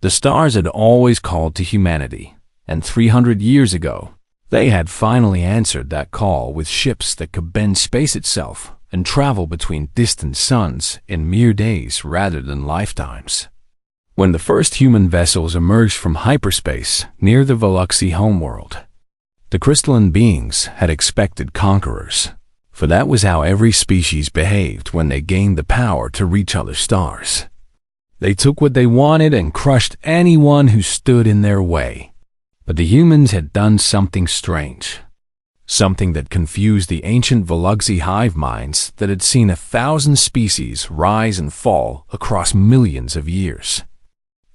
The stars had always called to humanity, and 300 years ago, they had finally answered that call with ships that could bend space itself and travel between distant suns in mere days rather than lifetimes. When the first human vessels emerged from hyperspace near the Veluxy homeworld, the crystalline beings had expected conquerors, for that was how every species behaved when they gained the power to reach other stars. They took what they wanted and crushed anyone who stood in their way. But the humans had done something strange. Something that confused the ancient Veluxy hive minds that had seen 1,000 species rise and fall across millions of years.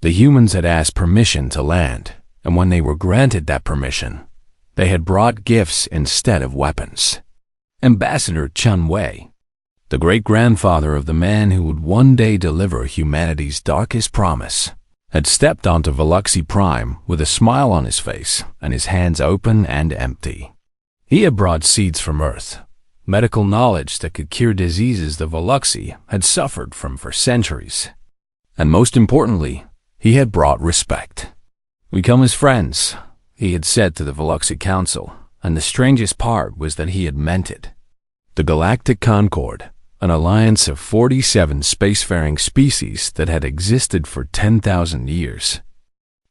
The humans had asked permission to land, and when they were granted that permission, they had brought gifts instead of weapons. Ambassador Chun Wei, the great-grandfather of the man who would one day deliver humanity's darkest promise, had stepped onto Veluxy Prime with a smile on his face and his hands open and empty. He had brought seeds from Earth, medical knowledge that could cure diseases the Veluxy had suffered from for centuries. And most importantly, he had brought respect. "We come as friends," he had said to the Veluxy Council, and the strangest part was that he had meant it. The Galactic Concord, an alliance of 47 spacefaring species that had existed for 10,000 years,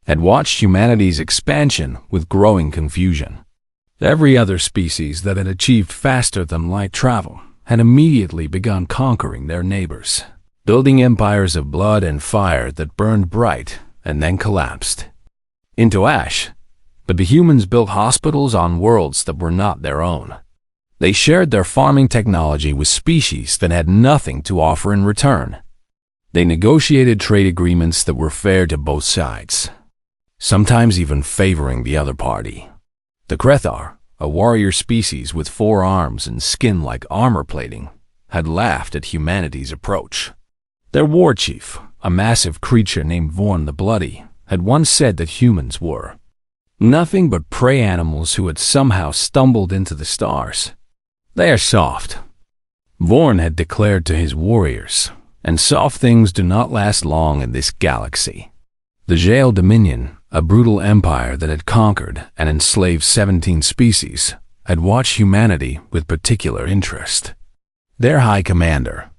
had watched humanity's expansion with growing confusion. Every other species that had achieved faster-than-light travel had immediately begun conquering their neighbors, building empires of blood and fire that burned bright and then collapsed into ash. But the humans built hospitals on worlds that were not their own. They shared their farming technology with species that had nothing to offer in return. They negotiated trade agreements that were fair to both sides, sometimes even favoring the other party. The Krethar, a warrior species with 4 arms and skin like armor plating, had laughed at humanity's approach. Their war chief, a massive creature named Vorn the Bloody, had once said that humans were nothing but prey animals who had somehow stumbled into the stars. "They are soft," Vorn had declared to his warriors, "and soft things do not last long in this galaxy." The Jael Dominion, a brutal empire that had conquered and enslaved 17 species, had watched humanity with particular interest. Their high commander,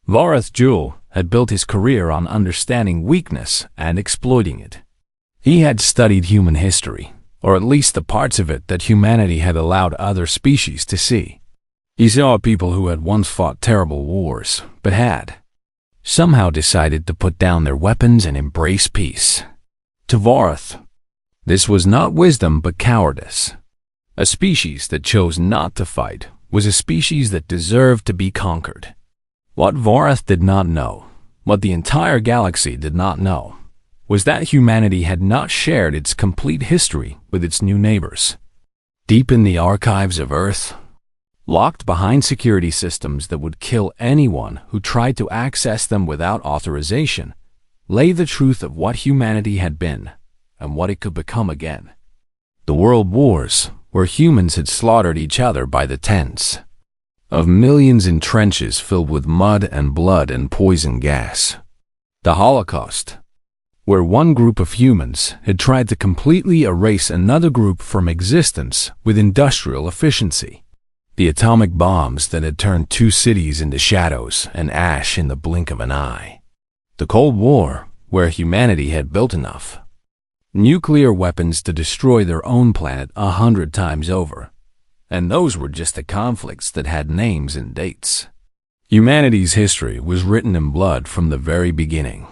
Varath Jewel, had built his career on understanding weakness and exploiting it. He had studied human history, or at least the parts of it that humanity had allowed other species to see. He saw people who had once fought terrible wars, but had somehow decided to put down their weapons and embrace peace. To Varath, this was not wisdom but cowardice. A species that chose not to fight was a species that deserved to be conquered. What Varath did not know, what the entire galaxy did not know, was that humanity had not shared its complete history with its new neighbors. Deep in the archives of Earth, locked behind security systems that would kill anyone who tried to access them without authorization, lay the truth of what humanity had been and what it could become again. The world wars, where humans had slaughtered each other by the tens of millions in trenches filled with mud and blood and poison gas. The Holocaust, where one group of humans had tried to completely erase another group from existence with industrial efficiency. The atomic bombs that had turned 2 cities into shadows and ash in the blink of an eye. The Cold War, where humanity had built enough nuclear weapons to destroy their own planet 100 times over. And those were just the conflicts that had names and dates. Humanity's history was written in blood from the very beginning.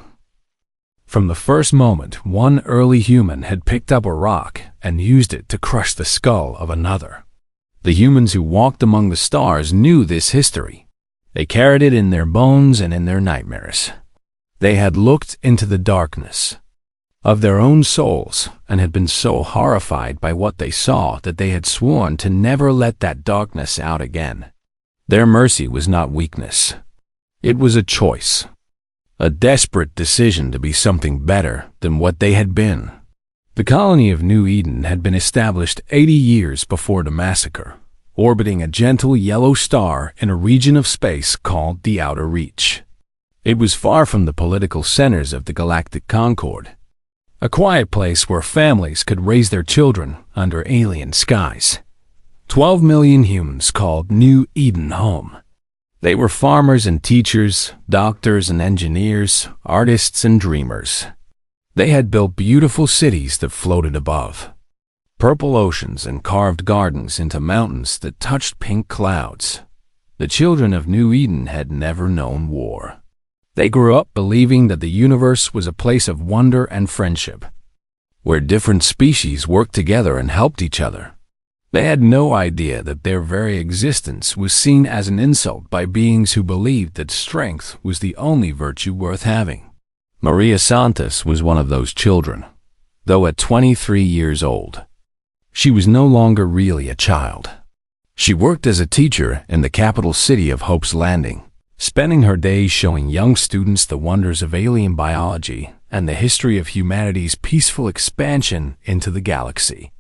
From the first moment one early human had picked up a rock and used it to crush the skull of another. The humans who walked among the stars knew this history. They carried it in their bones and in their nightmares. They had looked into the darkness of their own souls and had been so horrified by what they saw that they had sworn to never let that darkness out again. Their mercy was not weakness. It was a choice, a desperate decision to be something better than what they had been. The colony of New Eden had been established 80 years before the Massacre, orbiting a gentle yellow star in a region of space called the Outer Reach. It was far from the political centers of the Galactic Concord, a quiet place where families could raise their children under alien skies. 12 million humans called New Eden home. They were farmers and teachers, doctors and engineers, artists and dreamers. They had built beautiful cities that floated above, purple oceans and carved gardens into mountains that touched pink clouds. The children of New Eden had never known war. They grew up believing that the universe was a place of wonder and friendship, where different species worked together and helped each other. They had no idea that their very existence was seen as an insult by beings who believed that strength was the only virtue worth having. Maria Santos was one of those children, though at 23 years old. She was no longer really a child. She worked as a teacher in the capital city of Hope's Landing, spending her days showing young students the wonders of alien biology and the history of humanity's peaceful expansion into the galaxy.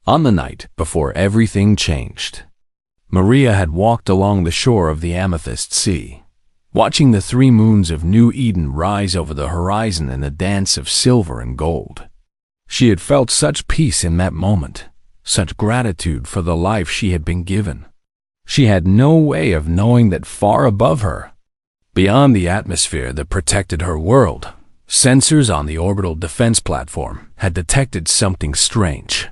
On the night before everything changed, Maria had walked along the shore of the Amethyst Sea, watching the 3 moons of New Eden rise over the horizon in a dance of silver and gold. She had felt such peace in that moment, such gratitude for the life she had been given. She had no way of knowing that far above her, beyond the atmosphere that protected her world, sensors on the orbital defense platform had detected something strange.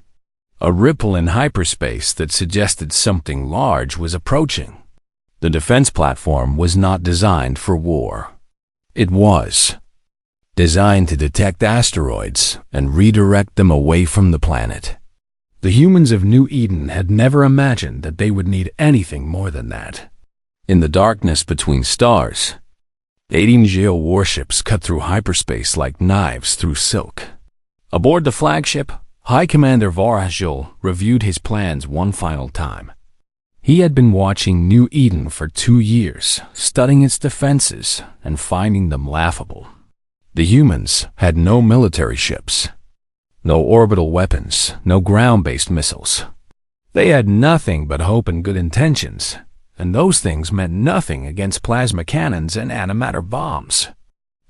A ripple in hyperspace that suggested something large was approaching. The defense platform was not designed for war. It was designed to detect asteroids and redirect them away from the planet. The humans of New Eden had never imagined that they would need anything more than that. In the darkness between stars, 18 Geo warships cut through hyperspace like knives through silk. Aboard the flagship, High Commander Varajul reviewed his plans one final time. He had been watching New Eden for 2 years, studying its defenses and finding them laughable. The humans had no military ships, no orbital weapons, no ground-based missiles. They had nothing but hope and good intentions, and those things meant nothing against plasma cannons and antimatter bombs.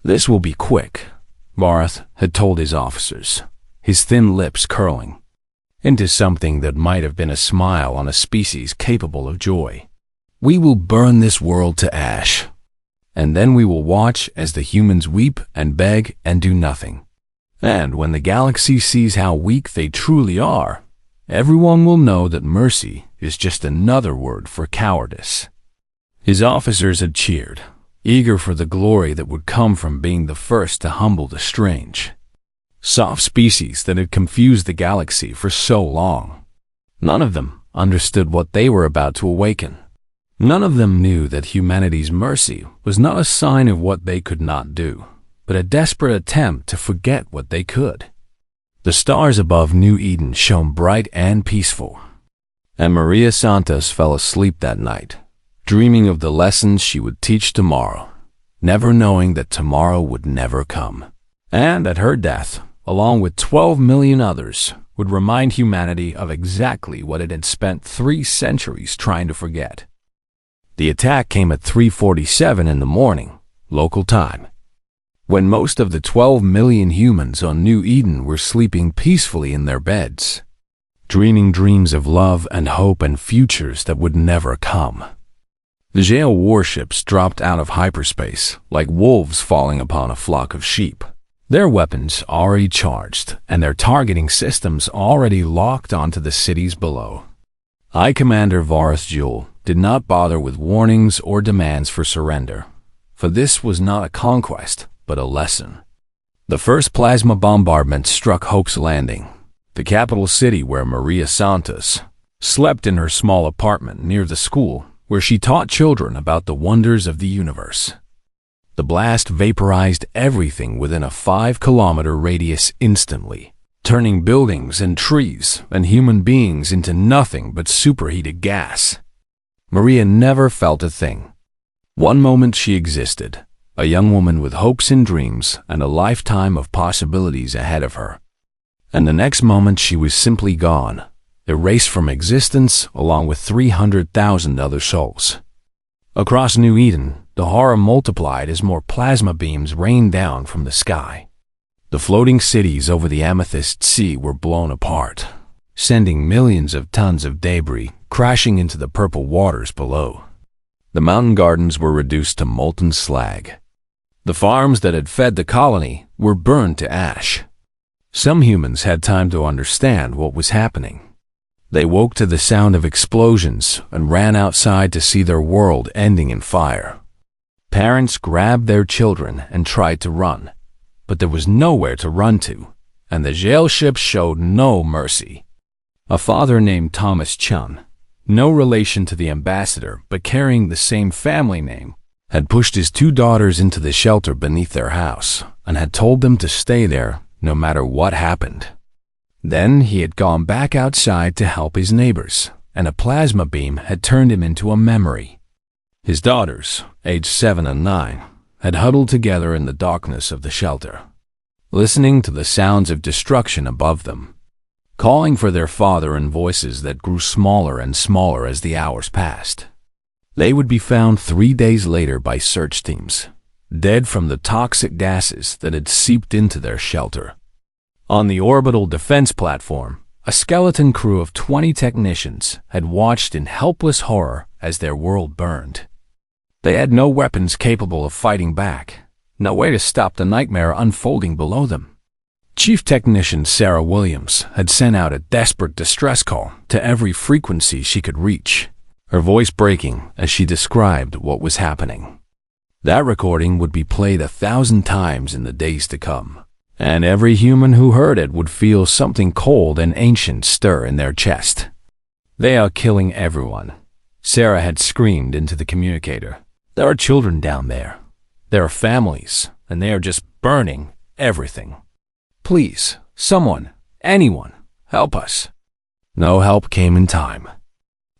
"This will be quick," Varth had told his officers, his thin lips curling into something that might have been a smile on a species capable of joy. "We will burn this world to ash, and then we will watch as the humans weep and beg and do nothing. And when the galaxy sees how weak they truly are, everyone will know that mercy is just another word for cowardice." His officers had cheered, eager for the glory that would come from being the first to humble the strange, soft species that had confused the galaxy for so long. None of them understood what they were about to awaken. None of them knew that humanity's mercy was not a sign of what they could not do, but a desperate attempt to forget what they could. The stars above New Eden shone bright and peaceful, and Maria Santos fell asleep that night, dreaming of the lessons she would teach tomorrow, never knowing that tomorrow would never come, and that her death, along with 12 million others, would remind humanity of exactly what it had spent 3 centuries trying to forget. The attack came at 3:47 in the morning, local time, when most of the 12 million humans on New Eden were sleeping peacefully in their beds, dreaming dreams of love and hope and futures that would never come. The Geo warships dropped out of hyperspace like wolves falling upon a flock of sheep, their weapons already charged and their targeting systems already locked onto the cities below. High Commander Varajul did not bother with warnings or demands for surrender, for this was not a conquest, but a lesson. The first plasma bombardment struck Hope's Landing, the capital city where Maria Santos slept in her small apartment near the school where she taught children about the wonders of the universe. The blast vaporized everything within a 5-kilometer radius instantly, turning buildings and trees and human beings into nothing but superheated gas. Maria never felt a thing. One moment she existed, a young woman with hopes and dreams and a lifetime of possibilities ahead of her. And the next moment she was simply gone, erased from existence along with 300,000 other souls. Across New Eden, the horror multiplied as more plasma beams rained down from the sky. The floating cities over the Amethyst Sea were blown apart, sending millions of tons of debris crashing into the purple waters below. The mountain gardens were reduced to molten slag. The farms that had fed the colony were burned to ash. Some humans had time to understand what was happening. They woke to the sound of explosions and ran outside to see their world ending in fire. Parents grabbed their children and tried to run, but there was nowhere to run to, and the jail ship showed no mercy. A father named Thomas Chun, no relation to the ambassador but carrying the same family name, had pushed his 2 daughters into the shelter beneath their house and had told them to stay there no matter what happened. Then he had gone back outside to help his neighbors, and a plasma beam had turned him into a memory. His daughters, aged 7 and 9, had huddled together in the darkness of the shelter, listening to the sounds of destruction above them, calling for their father in voices that grew smaller and smaller as the hours passed. They would be found 3 days later by search teams, dead from the toxic gases that had seeped into their shelter. On the orbital defense platform, a skeleton crew of 20 technicians had watched in helpless horror as their world burned. They had no weapons capable of fighting back, no way to stop the nightmare unfolding below them. Chief Technician Sarah Williams had sent out a desperate distress call to every frequency she could reach, her voice breaking as she described what was happening. That recording would be played 1,000 times in the days to come, and every human who heard it would feel something cold and ancient stir in their chest. "They are killing everyone," Sarah had screamed into the communicator. "There are children down there. There are families, and they are just burning everything. Please, someone, anyone, help us." No help came in time.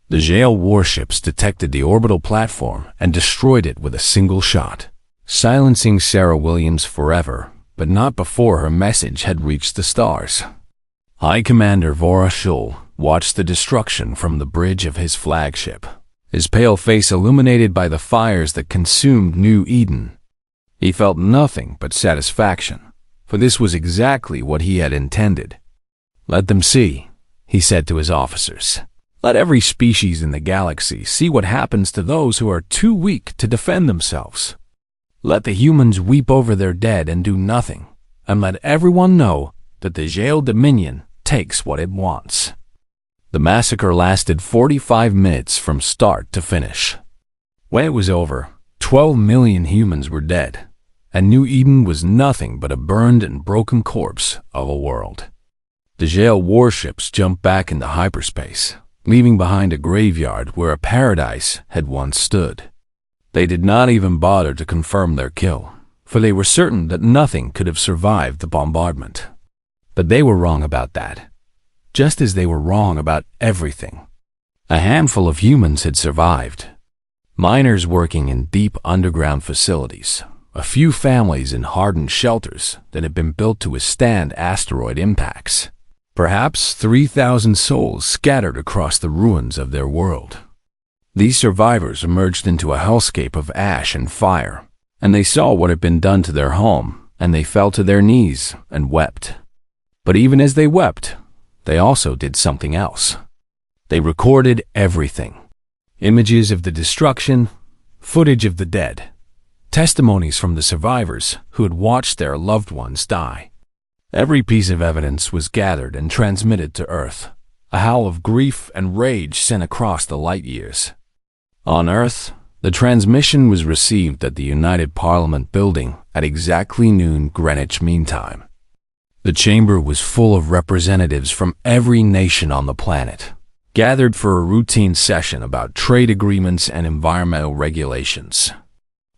The jail warships detected the orbital platform and destroyed it with a single shot, silencing Sarah Williams forever, but not before her message had reached the stars. High Commander Vora Shul watched the destruction from the bridge of his flagship, his pale face illuminated by the fires that consumed New Eden. He felt nothing but satisfaction, for this was exactly what he had intended. "Let them see," he said to his officers. "Let every species in the galaxy see what happens to those who are too weak to defend themselves. Let the humans weep over their dead and do nothing, and let everyone know that the Jail Dominion takes what it wants." The massacre lasted 45 minutes from start to finish. When it was over, 12 million humans were dead, and New Eden was nothing but a burned and broken corpse of a world. The jail warships jumped back into hyperspace, leaving behind a graveyard where a paradise had once stood. They did not even bother to confirm their kill, for they were certain that nothing could have survived the bombardment. But they were wrong about that, just as they were wrong about everything. A handful of humans had survived. Miners working in deep underground facilities, a few families in hardened shelters that had been built to withstand asteroid impacts. Perhaps 3,000 souls scattered across the ruins of their world. These survivors emerged into a hellscape of ash and fire, and they saw what had been done to their home, and they fell to their knees and wept. But even as they wept, they also did something else. They recorded everything. Images of the destruction, footage of the dead, testimonies from the survivors who had watched their loved ones die. Every piece of evidence was gathered and transmitted to Earth, a howl of grief and rage sent across the light years. On Earth, the transmission was received at the United Parliament building at exactly noon Greenwich Mean Time. The chamber was full of representatives from every nation on the planet, gathered for a routine session about trade agreements and environmental regulations.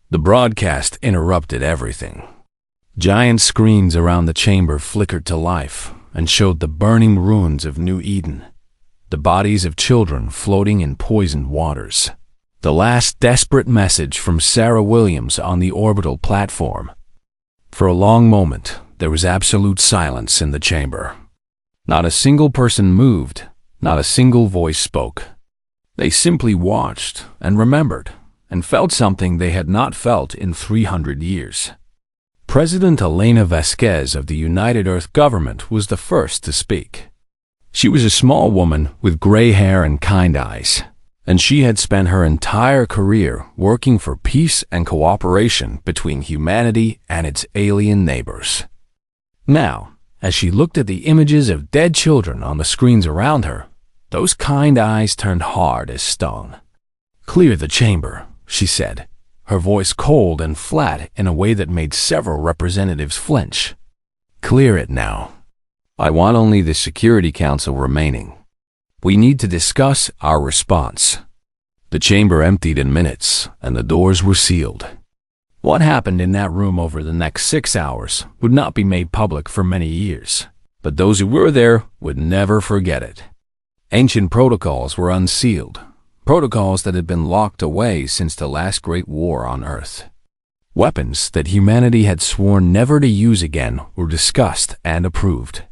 The broadcast interrupted everything. Giant screens around the chamber flickered to life and showed the burning ruins of New Eden, the bodies of children floating in poisoned waters. The last desperate message from Sarah Williams on the orbital platform. For a long moment, there was absolute silence in the chamber. Not a single person moved, not a single voice spoke. They simply watched and remembered and felt something they had not felt in 300 years. President Elena Vasquez of the United Earth government was the first to speak. She was a small woman with gray hair and kind eyes, and she had spent her entire career working for peace and cooperation between humanity and its alien neighbors. Now, as she looked at the images of dead children on the screens around her, those kind eyes turned hard as stone. "Clear the chamber," she said, her voice cold and flat in a way that made several representatives flinch. "Clear it now. I want only the Security Council remaining. We need to discuss our response." The chamber emptied in minutes, and the doors were sealed. What happened in that room over the next 6 hours would not be made public for many years, but those who were there would never forget it. Ancient protocols were unsealed, protocols that had been locked away since the last great war on Earth. Weapons that humanity had sworn never to use again were discussed and approved.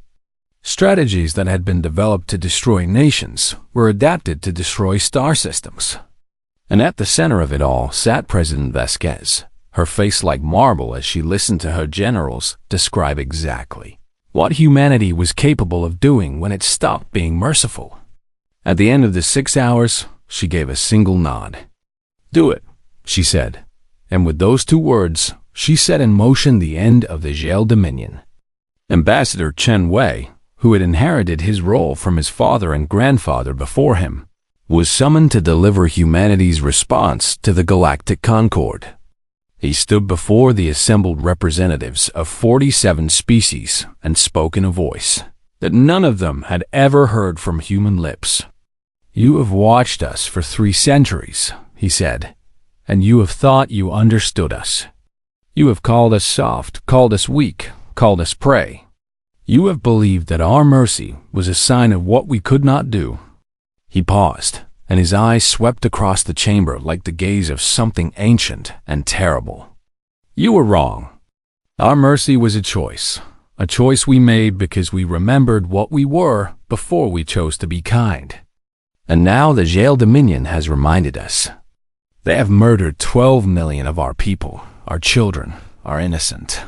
Strategies that had been developed to destroy nations were adapted to destroy star systems. And at the center of it all sat President Vasquez, her face like marble as she listened to her generals describe exactly what humanity was capable of doing when it stopped being merciful. At the end of the 6 hours, she gave a single nod. "Do it," she said, and with those 2 words, she set in motion the end of the Gel Dominion. Ambassador Chen Wei, who had inherited his role from his father and grandfather before him, was summoned to deliver humanity's response to the Galactic Concord. He stood before the assembled representatives of 47 species and spoke in a voice that none of them had ever heard from human lips. "You have watched us for 3 centuries, he said, "and you have thought you understood us. You have called us soft, called us weak, called us prey. You have believed that our mercy was a sign of what we could not do." He paused, and his eyes swept across the chamber like the gaze of something ancient and terrible. "You were wrong. Our mercy was a choice we made because we remembered what we were before we chose to be kind. And now the Gel Dominion has reminded us. They have murdered 12 million of our people, our children, our innocent."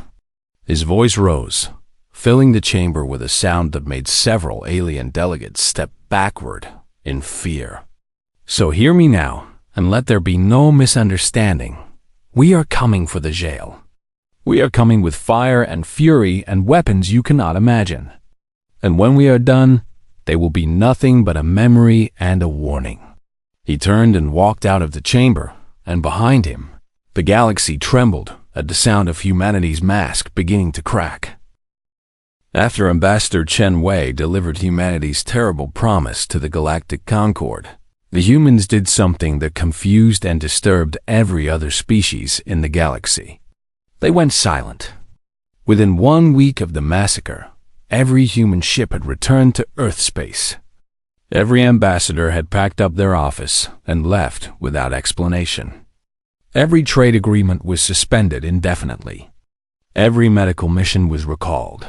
His voice rose, filling the chamber with a sound that made several alien delegates step backward in fear. "So hear me now, and let there be no misunderstanding. We are coming for the Gel. We are coming with fire and fury and weapons you cannot imagine. And when we are done, they will be nothing but a memory and a warning." He turned and walked out of the chamber, and behind him, the galaxy trembled at the sound of humanity's mask beginning to crack. After Ambassador Chen Wei delivered humanity's terrible promise to the Galactic Concord, the humans did something that confused and disturbed every other species in the galaxy. They went silent. Within 1 week of the massacre, every human ship had returned to Earth space. Every ambassador had packed up their office and left without explanation. Every trade agreement was suspended indefinitely. Every medical mission was recalled.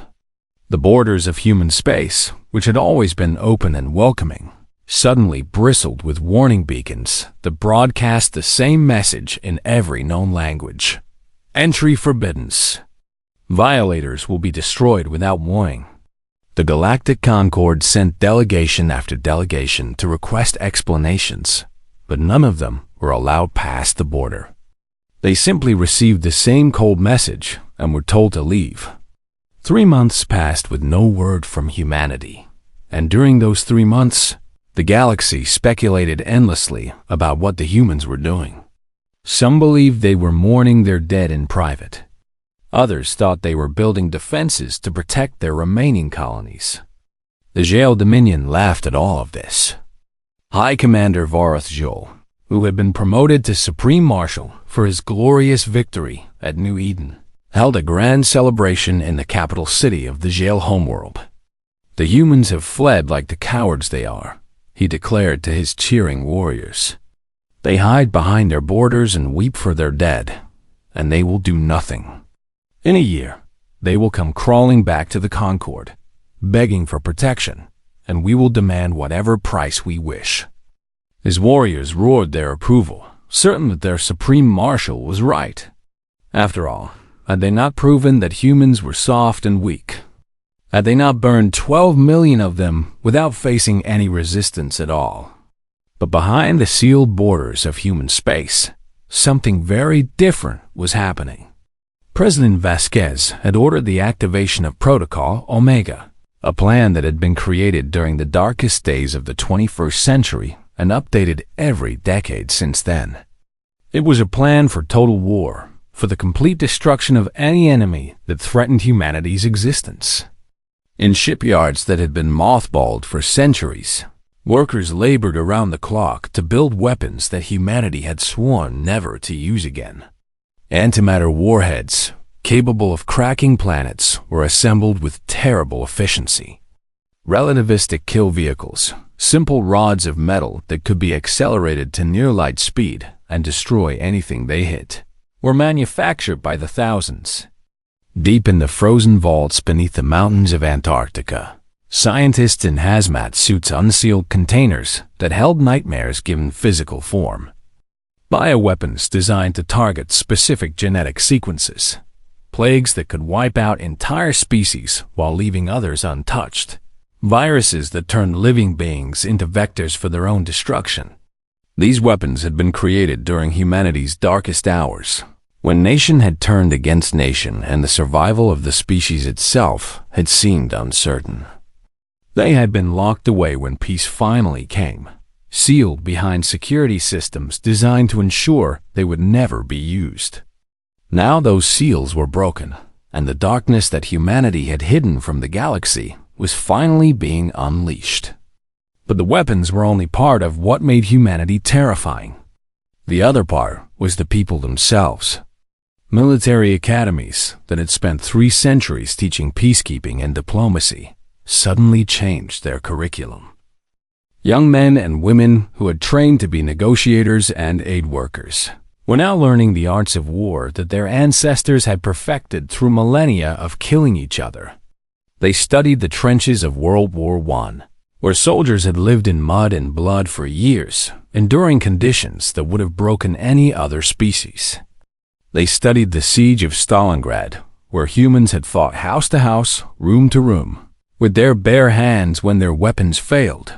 The borders of human space, which had always been open and welcoming, suddenly bristled with warning beacons that broadcast the same message in every known language. "Entry forbidden. Violators will be destroyed without warning." The Galactic Concord sent delegation after delegation to request explanations, but none of them were allowed past the border. They simply received the same cold message and were told to leave. 3 months passed with no word from humanity, and during those 3 months, the galaxy speculated endlessly about what the humans were doing. Some believed they were mourning their dead in private. Others thought they were building defenses to protect their remaining colonies. The Gel Dominion laughed at all of this. High Commander Vareth Joel, who had been promoted to Supreme Marshal for his glorious victory at New Eden, held a grand celebration in the capital city of the Gel homeworld. "The humans have fled like the cowards they are," he declared to his cheering warriors. "They hide behind their borders and weep for their dead, and they will do nothing. In a year, they will come crawling back to the Concord, begging for protection, and we will demand whatever price we wish." His warriors roared their approval, certain that their Supreme Marshal was right. After all, Had they not proven that humans were soft and weak? Had they not burned 12 million of them without facing any resistance at all? But behind the sealed borders of human space, something very different was happening. President Vasquez had ordered the activation of Protocol Omega, a plan that had been created during the darkest days of the 21st century and updated every decade since then. It was a plan for total war, for the complete destruction of any enemy that threatened humanity's existence. In shipyards that had been mothballed for centuries, workers labored around the clock to build weapons that humanity had sworn never to use again. Antimatter warheads, capable of cracking planets, were assembled with terrible efficiency. Relativistic kill vehicles, simple rods of metal that could be accelerated to near-light speed and destroy anything they hit, were manufactured by the thousands. Deep in the frozen vaults beneath the mountains of Antarctica, scientists in hazmat suits unsealed containers that held nightmares given physical form. Bioweapons designed to target specific genetic sequences. Plagues that could wipe out entire species while leaving others untouched. Viruses that turned living beings into vectors for their own destruction. These weapons had been created during humanity's darkest hours, when nation had turned against nation and the survival of the species itself had seemed uncertain. They had been locked away when peace finally came, sealed behind security systems designed to ensure they would never be used. Now those seals were broken, and the darkness that humanity had hidden from the galaxy was finally being unleashed. But the weapons were only part of what made humanity terrifying. The other part was the people themselves. Military academies that had spent 3 centuries teaching peacekeeping and diplomacy suddenly changed their curriculum. Young men and women who had trained to be negotiators and aid workers were now learning the arts of war that their ancestors had perfected through millennia of killing each other. They studied the trenches of World War I, where soldiers had lived in mud and blood for years, enduring conditions that would have broken any other species. They studied the siege of Stalingrad, where humans had fought house to house, room to room, with their bare hands when their weapons failed.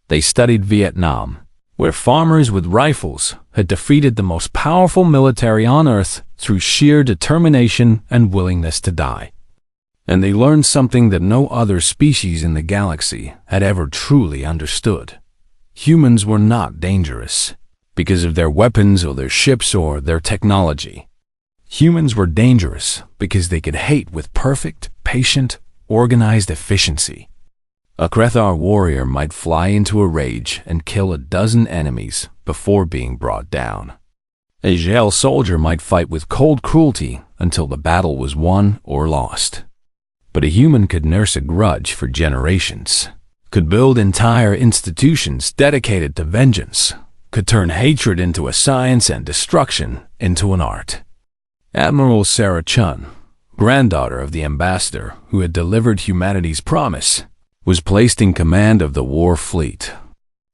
They studied Vietnam, where farmers with rifles had defeated the most powerful military on Earth through sheer determination and willingness to die. And they learned something that no other species in the galaxy had ever truly understood. Humans were not dangerous because of their weapons or their ships or their technology. Humans were dangerous because they could hate with perfect, patient, organized efficiency. A Krethar warrior might fly into a rage and kill a dozen enemies before being brought down. A Gel soldier might fight with cold cruelty until the battle was won or lost. But a human could nurse a grudge for generations, could build entire institutions dedicated to vengeance, could turn hatred into a science and destruction into an art. Admiral Sarah Chun, granddaughter of the ambassador who had delivered humanity's promise, was placed in command of the war fleet.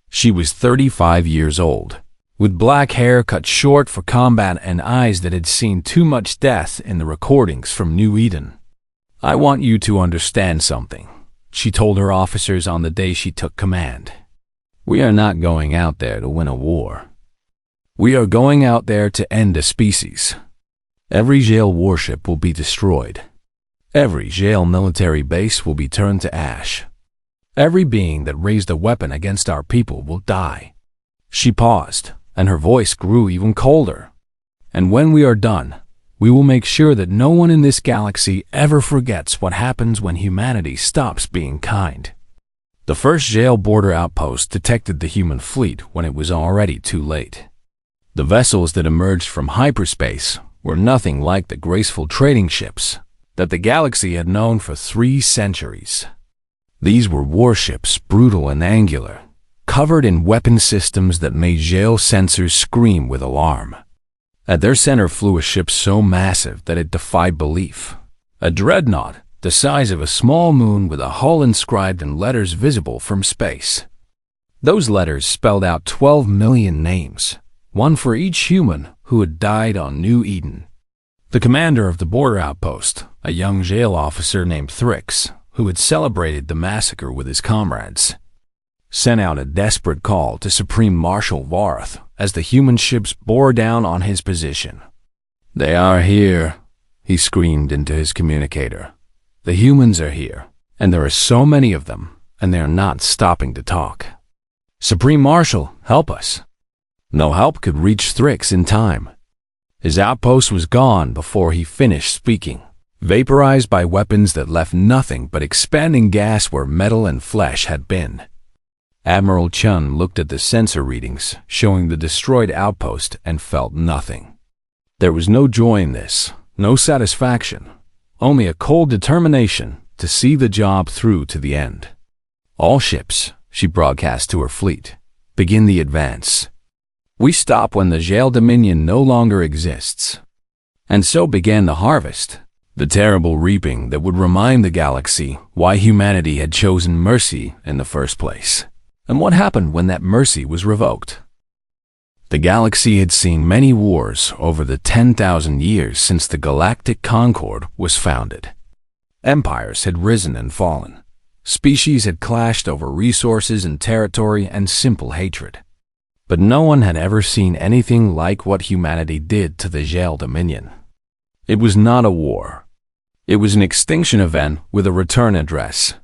She was 35 years old, with black hair cut short for combat and eyes that had seen too much death in the recordings from New Eden. "I want you to understand something," she told her officers on the day she took command. "We are not going out there to win a war. We are going out there to end a species. Every Gale warship will be destroyed. Every Gale military base will be turned to ash. Every being that raised a weapon against our people will die." She paused, and her voice grew even colder. "And when we are done, we will make sure that no one in this galaxy ever forgets what happens when humanity stops being kind." The first Gale border outpost detected the human fleet when it was already too late. The vessels that emerged from hyperspace were nothing like the graceful trading ships that the galaxy had known for 3 centuries. These were warships, brutal and angular, covered in weapon systems that made Gale sensors scream with alarm. At their center flew a ship so massive that it defied belief. A dreadnought, the size of a small moon with a hull inscribed in letters visible from space. Those letters spelled out 12 million names, one for each human who had died on New Eden. The commander of the border outpost, a young jail officer named Thrix, who had celebrated the massacre with his comrades, sent out a desperate call to Supreme Marshal Varth as the human ships bore down on his position. "They are here," he screamed into his communicator. "The humans are here, and there are so many of them, and they are not stopping to talk. Supreme Marshal, help us." No help could reach Thrix in time. His outpost was gone before he finished speaking, vaporized by weapons that left nothing but expanding gas where metal and flesh had been. Admiral Chun looked at the sensor readings showing the destroyed outpost and felt nothing. There was no joy in this, no satisfaction, only a cold determination to see the job through to the end. "All ships," she broadcast to her fleet, "begin the advance. We stop when the Jail Dominion no longer exists." And so began the harvest, the terrible reaping that would remind the galaxy why humanity had chosen mercy in the first place, and what happened when that mercy was revoked. The galaxy had seen many wars over the 10,000 years since the Galactic Concord was founded. Empires had risen and fallen. Species had clashed over resources and territory and simple hatred. But no one had ever seen anything like what humanity did to the Jail Dominion. It was not a war. It was an extinction event with a return address.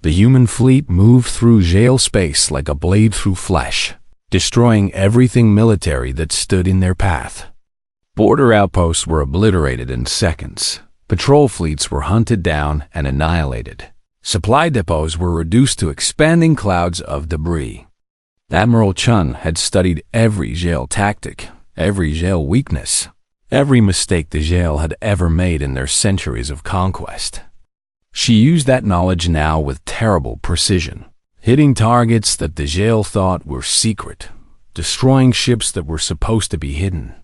The human fleet moved through jail space like a blade through flesh, destroying everything military that stood in their path. Border outposts were obliterated in seconds. Patrol fleets were hunted down and annihilated. Supply depots were reduced to expanding clouds of debris. Admiral Chun had studied every jail tactic, every jail weakness, every mistake the jail had ever made in their centuries of conquest. She used that knowledge now with terrible precision, hitting targets that the jail thought were secret, destroying ships that were supposed to be hidden.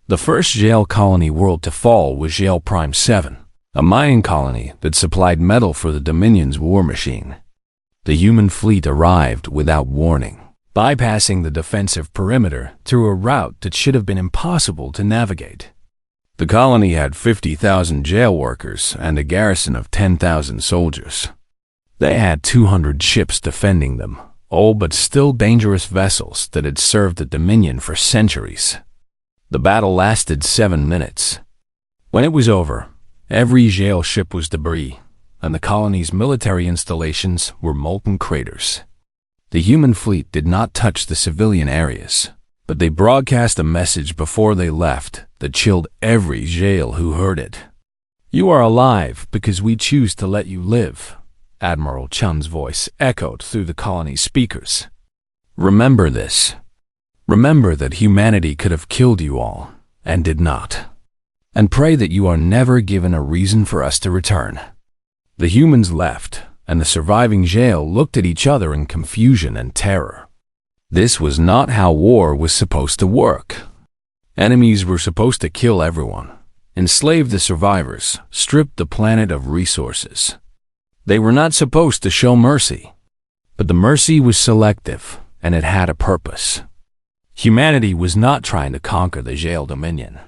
The first jail colony world to fall was Jail Prime 7, a mining colony that supplied metal for the Dominion's war machine. The human fleet arrived without warning, bypassing the defensive perimeter through a route that should have been impossible to navigate. The colony had 50,000 jail workers and a garrison of 10,000 soldiers. They had 200 ships defending them, old but still dangerous vessels that had served the Dominion for centuries. The battle lasted 7 minutes. When it was over, every jail ship was debris, and the colony's military installations were molten craters. The human fleet did not touch the civilian areas, but they broadcast a message before they left that chilled every jail who heard it. "You are alive because we choose to let you live," Admiral Chun's voice echoed through the colony's speakers. "Remember this. Remember that humanity could have killed you all, and did not. And pray that you are never given a reason for us to return." The humans left, and the surviving jail looked at each other in confusion and terror. This was not how war was supposed to work. Enemies were supposed to kill everyone, enslave the survivors, strip the planet of resources. They were not supposed to show mercy. But the mercy was selective, and it had a purpose. Humanity was not trying to conquer the Jail Dominion.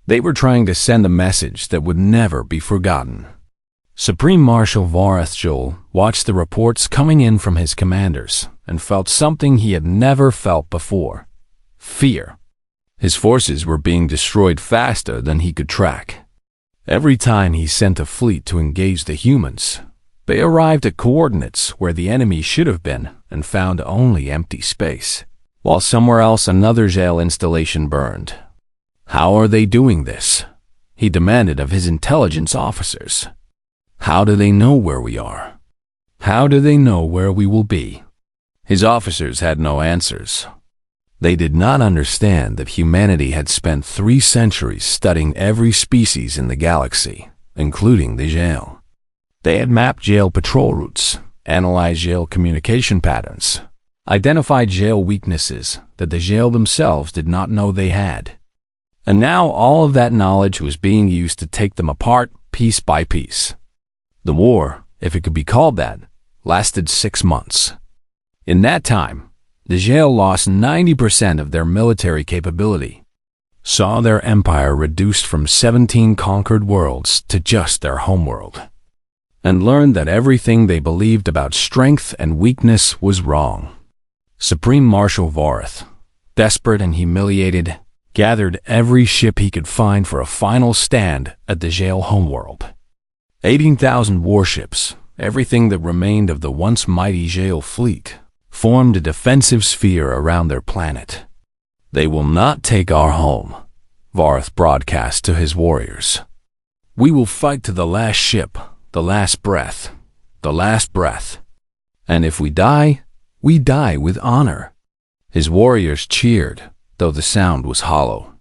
They were trying to send a message that would never be forgotten. Supreme Marshal Varth Joel watched the reports coming in from his commanders and felt something he had never felt before: fear. His forces were being destroyed faster than he could track. Every time he sent a fleet to engage the humans, they arrived at coordinates where the enemy should have been and found only empty space, while somewhere else another jail installation burned. How are they doing this? He demanded of his intelligence officers. How do they know where we are? How do they know where we will be? His officers had no answers. They did not understand that humanity had spent 3 centuries studying every species in the galaxy, including the jail. They had mapped jail patrol routes, analyzed jail communication patterns, identified jail weaknesses that the jail themselves did not know they had. And now all of that knowledge was being used to take them apart piece by piece. The war, if it could be called that, lasted 6 months. In that time, the jail lost 90% of their military capability. saw their empire reduced from 17 conquered worlds to just their homeworld, and learned that everything they believed about strength and weakness was wrong. Supreme Marshal Vorath, desperate and humiliated, gathered every ship he could find for a final stand at the Jail homeworld. 18,000 warships, everything that remained of the once mighty Jail fleet, formed a defensive sphere around their planet. "They will not take our home," Vorath broadcast to his warriors. "We will fight to the last ship, the last breath, the last breath. And if we die with honor." His warriors cheered, though the sound was hollow.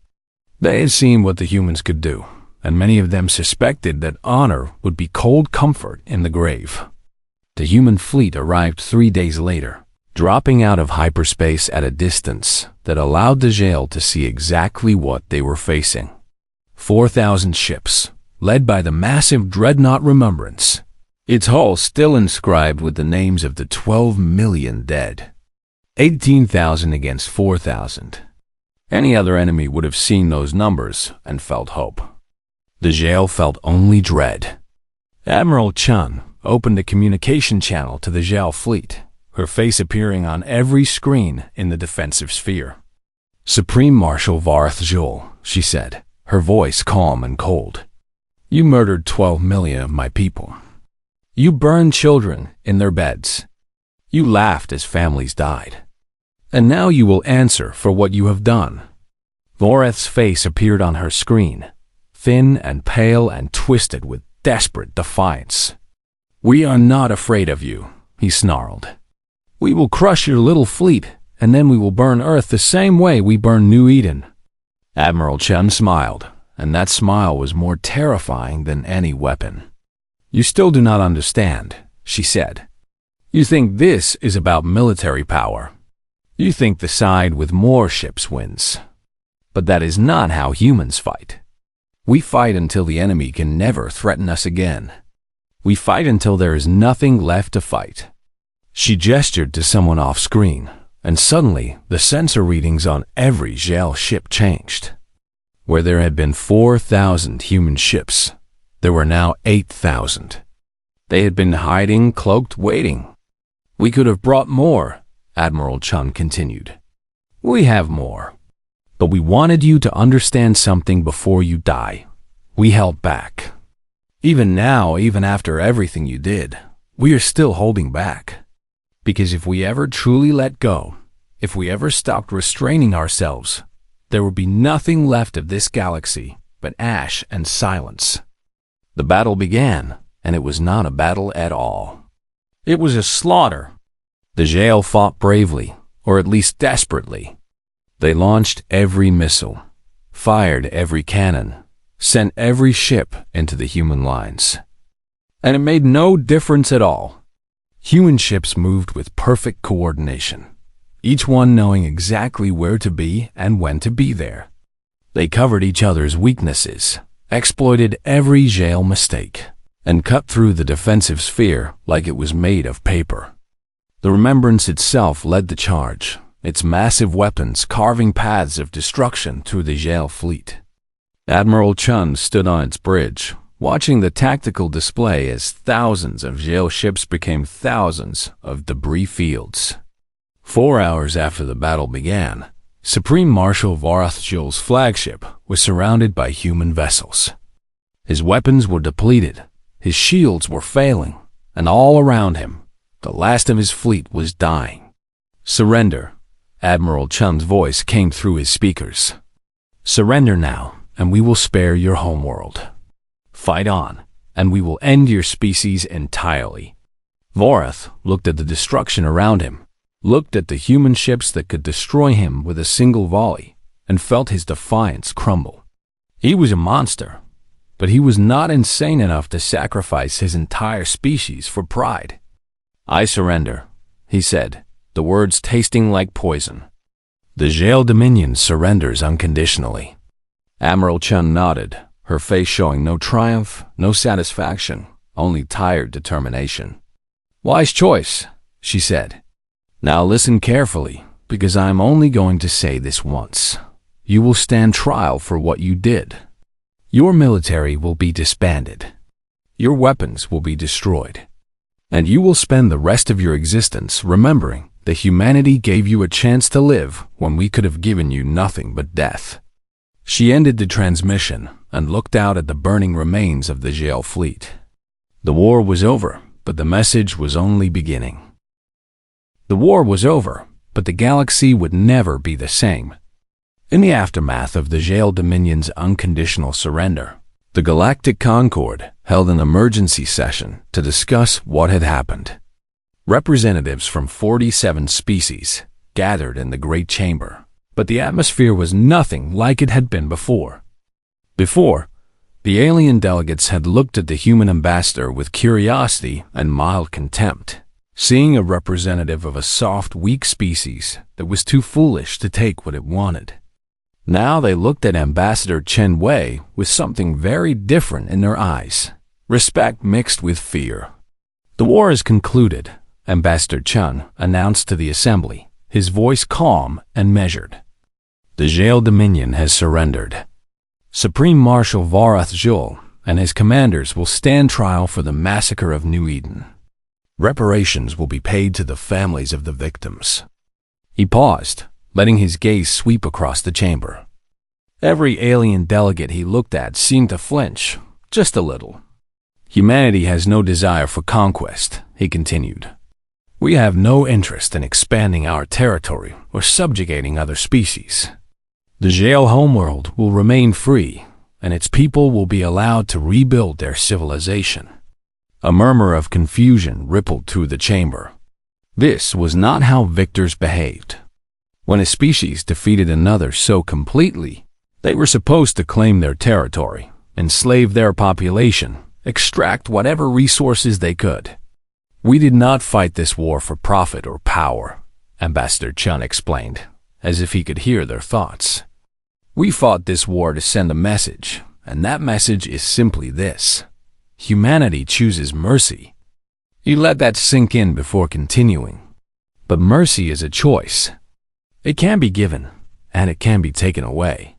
They had seen what the humans could do, and many of them suspected that honor would be cold comfort in the grave. The human fleet arrived 3 days later, dropping out of hyperspace at a distance that allowed the Jail to see exactly what they were facing. 4,000 ships, led by the massive dreadnought Remembrance, its hull still inscribed with the names of the 12 million dead. 18,000 against 4,000. Any other enemy would have seen those numbers and felt hope. The Jail felt only dread. Admiral Chun opened a communication channel to the Jail fleet, her face appearing on every screen in the defensive sphere. "Supreme Marshal Vorath Jul," she said, her voice calm and cold. "You murdered 12 million of my people. You burned children in their beds. You laughed as families died. And now you will answer for what you have done." Vorath's face appeared on her screen, thin and pale and twisted with desperate defiance. "We are not afraid of you," he snarled. "We will crush your little fleet, and then we will burn Earth the same way we burned New Eden." Admiral Chen smiled, and that smile was more terrifying than any weapon. "You still do not understand," she said. "You think this is about military power. You think the side with more ships wins. But that is not how humans fight. We fight until the enemy can never threaten us again. We fight until there is nothing left to fight." She gestured to someone off-screen, and suddenly the sensor readings on every Jail ship changed. Where there had been 4,000 human ships, there were now 8,000. They had been hiding, cloaked, waiting. "We could have brought more," Admiral Chun continued. "We have more. But we wanted you to understand something before you die. We held back. Even now, even after everything you did, we are still holding back. Because if we ever truly let go, if we ever stopped restraining ourselves, there would be nothing left of this galaxy but ash and silence." The battle began, and it was not a battle at all. It was a slaughter. The Jail fought bravely, or at least desperately. They launched every missile, fired every cannon, sent every ship into the human lines. And it made no difference at all. Human ships moved with perfect coordination, each one knowing exactly where to be and when to be there. They covered each other's weaknesses, exploited every Jail mistake, and cut through the defensive sphere like it was made of paper. The Remembrance itself led the charge, its massive weapons carving paths of destruction through the Jail fleet. Admiral Chun stood on its bridge, watching the tactical display as thousands of Jail ships became thousands of debris fields. 4 hours after the battle began, Supreme Marshal Vorath Jul's flagship was surrounded by human vessels. His weapons were depleted, his shields were failing, and all around him, the last of his fleet was dying. "Surrender," Admiral Chun's voice came through his speakers. "Surrender now, and we will spare your homeworld. Fight on, and we will end your species entirely." Vorath looked at the destruction around him, looked at the human ships that could destroy him with a single volley, and felt his defiance crumble. He was a monster, but he was not insane enough to sacrifice his entire species for pride. "I surrender," he said, the words tasting like poison. "The Jail Dominion surrenders unconditionally." Admiral Chun nodded, her face showing no triumph, no satisfaction, only tired determination. "Wise choice," she said. "Now listen carefully, because I am only going to say this once. you will stand trial for what you did. Your military will be disbanded. Your weapons will be destroyed. And you will spend the rest of your existence remembering that humanity gave you a chance to live when we could have given you nothing but death. She ended the transmission and looked out at the burning remains of the Gale fleet. The war was over, but the message was only beginning. The war was over, but the galaxy would never be the same. In the aftermath of the Gale Dominion's unconditional surrender, the Galactic Concord held an emergency session to discuss what had happened. Representatives from 47 species gathered in the Great Chamber, but the atmosphere was nothing like it had been before. Before, the alien delegates had looked at the human ambassador with curiosity and mild contempt, seeing a representative of a soft, weak species that was too foolish to take what it wanted. Now they looked at Ambassador Chen Wei with something very different in their eyes, respect mixed with fear. The war is concluded, Ambassador Chen announced to the assembly, his voice calm and measured. The Gale Dominion has surrendered. Supreme Marshal Varath Jul and his commanders will stand trial for the massacre of New Eden. Reparations will be paid to the families of the victims. He paused, letting his gaze sweep across the chamber. Every alien delegate he looked at seemed to flinch, just a little. Humanity has no desire for conquest, he continued. We have no interest in expanding our territory or subjugating other species. The Gale homeworld will remain free, and its people will be allowed to rebuild their civilization. A murmur of confusion rippled through the chamber. This was not how victors behaved. When a species defeated another so completely, they were supposed to claim their territory, enslave their population, extract whatever resources they could. We did not fight this war for profit or power, Ambassador Chen explained, as if he could hear their thoughts. We fought this war to send a message, and that message is simply this. Humanity chooses mercy. He let that sink in before continuing. But mercy is a choice. It can be given, and it can be taken away.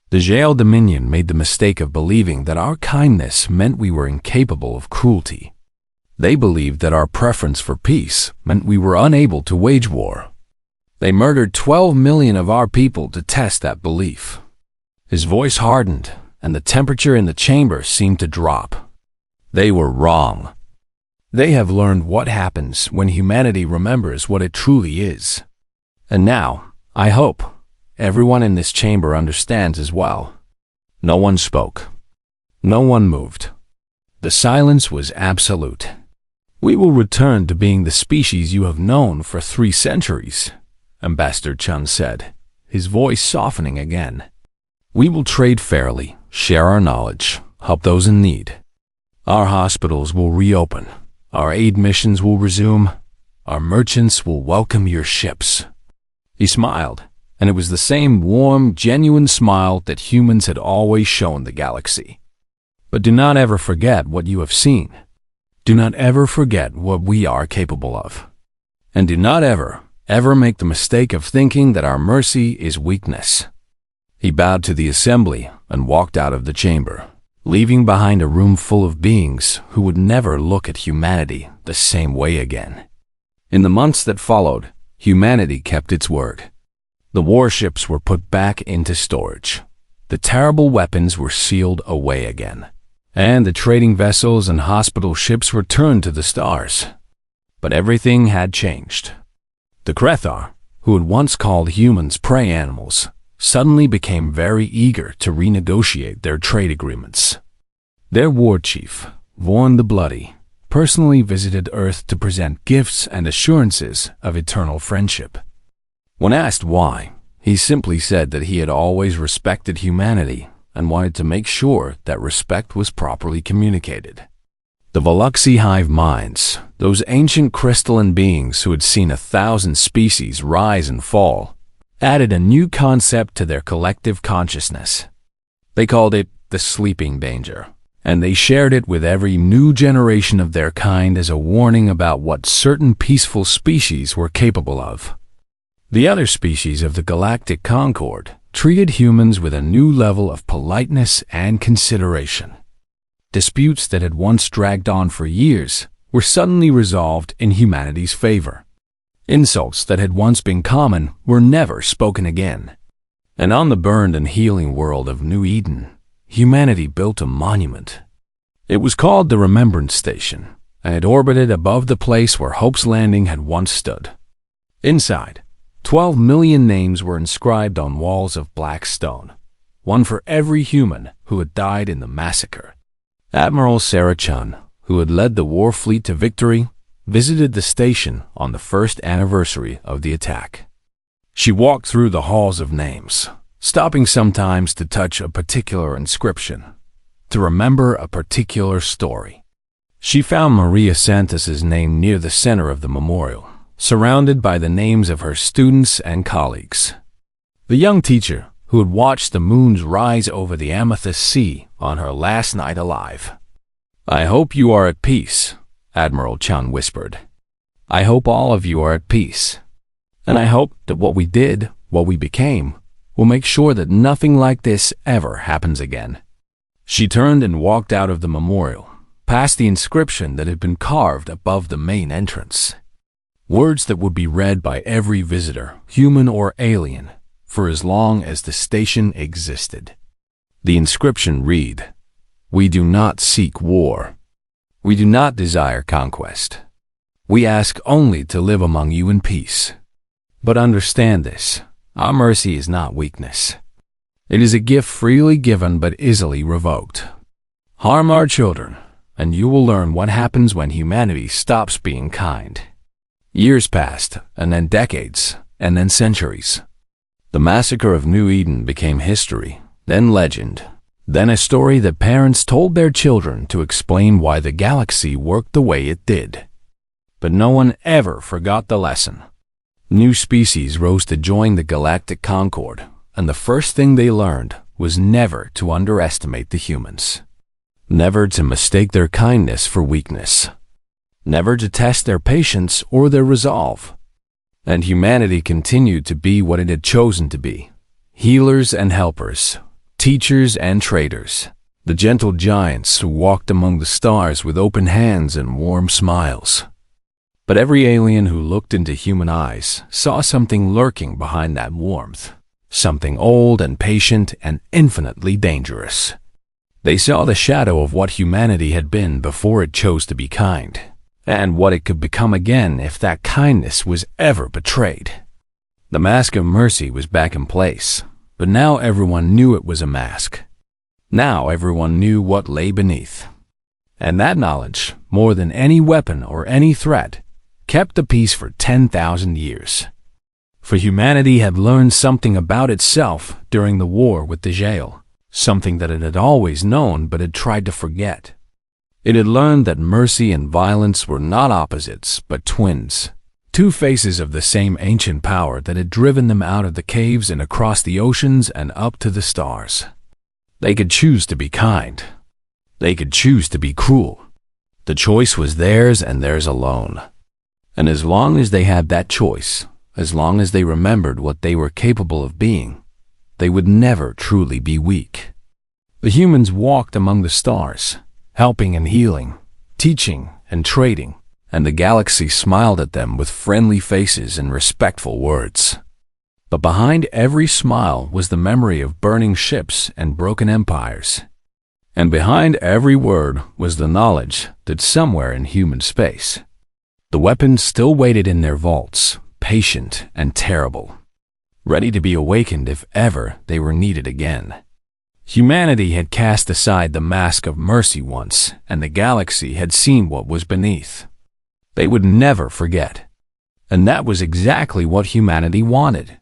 The Gale Dominion made the mistake of believing that our kindness meant we were incapable of cruelty. They believed that our preference for peace meant we were unable to wage war. They murdered 12 million of our people to test that belief. His voice hardened, and the temperature in the chamber seemed to drop. They were wrong. They have learned what happens when humanity remembers what it truly is. And now, I hope, everyone in this chamber understands as well. No one spoke. No one moved. The silence was absolute. We will return to being the species you have known for 3 centuries, Ambassador Chen said, his voice softening again. We will trade fairly, share our knowledge, help those in need. Our hospitals will reopen. Our aid missions will resume. Our merchants will welcome your ships. He smiled, and it was the same warm, genuine smile that humans had always shown the galaxy. But do not ever forget what you have seen. Do not ever forget what we are capable of. And do not ever make the mistake of thinking that our mercy is weakness. He bowed to the assembly and walked out of the chamber, leaving behind a room full of beings who would never look at humanity the same way again. In the months that followed, humanity kept its word. The warships were put back into storage. The terrible weapons were sealed away again, and the trading vessels and hospital ships returned to the stars. But everything had changed. The Krethar, who had once called humans prey animals, suddenly became very eager to renegotiate their trade agreements. Their war chief, Vorn the Bloody, personally visited Earth to present gifts and assurances of eternal friendship. When asked why, he simply said that he had always respected humanity and wanted to make sure that respect was properly communicated. The Veluxi hive minds, those ancient crystalline beings who had seen 1,000 species rise and fall, added a new concept to their collective consciousness. They called it the sleeping danger, and they shared it with every new generation of their kind as a warning about what certain peaceful species were capable of. The other species of the Galactic Concord treated humans with a new level of politeness and consideration. Disputes that had once dragged on for years were suddenly resolved in humanity's favor. Insults that had once been common were never spoken again. And on the burned and healing world of New Eden, humanity built a monument. It was called the Remembrance Station, and it orbited above the place where Hope's Landing had once stood. Inside, 12 million names were inscribed on walls of black stone, one for every human who had died in the massacre. Admiral Sarah Chun, who had led the war fleet to victory, visited the station on the first anniversary of the attack. She walked through the halls of names, stopping sometimes to touch a particular inscription, to remember a particular story. She found Maria Santos's name near the center of the memorial, surrounded by the names of her students and colleagues. The young teacher who had watched the moons rise over the amethyst sea on her last night alive. "I hope you are at peace," Admiral Chun whispered. "I hope all of you are at peace. And I hope that what we did, what we became, will make sure that nothing like this ever happens again." She turned and walked out of the memorial, past the inscription that had been carved above the main entrance. Words that would be read by every visitor, human or alien, for as long as the station existed. The inscription read, "We do not seek war. We do not desire conquest. We ask only to live among you in peace. But understand this, our mercy is not weakness. It is a gift freely given but easily revoked. Harm our children, and you will learn what happens when humanity stops being kind." Years passed, and then decades, and then centuries. The massacre of New Eden became history, then legend, then a story that parents told their children to explain why the galaxy worked the way it did. But no one ever forgot the lesson. New species rose to join the galactic concord, and the first thing they learned was never to underestimate the humans. Never to mistake their kindness for weakness. Never to test their patience or their resolve. And humanity continued to be what it had chosen to be: healers and helpers, teachers and traders, the gentle giants who walked among the stars with open hands and warm smiles. But every alien who looked into human eyes saw something lurking behind that warmth, something old and patient and infinitely dangerous. They saw the shadow of what humanity had been before it chose to be kind, and what it could become again if that kindness was ever betrayed. The mask of mercy was back in place, but now everyone knew it was a mask. Now everyone knew what lay beneath. And that knowledge, more than any weapon or any threat, kept the peace for 10,000 years. For humanity had learned something about itself during the war with the Jail, something that it had always known but had tried to forget. It had learned that mercy and violence were not opposites, but twins, two faces of the same ancient power that had driven them out of the caves and across the oceans and up to the stars. They could choose to be kind. They could choose to be cruel. The choice was theirs and theirs alone. And as long as they had that choice, as long as they remembered what they were capable of being, they would never truly be weak. The humans walked among the stars, helping and healing, teaching and trading, and the galaxy smiled at them with friendly faces and respectful words. But behind every smile was the memory of burning ships and broken empires. And behind every word was the knowledge that somewhere in human space, the weapons still waited in their vaults, patient and terrible, ready to be awakened if ever they were needed again. Humanity had cast aside the mask of mercy once, and the galaxy had seen what was beneath. They would never forget. And that was exactly what humanity wanted.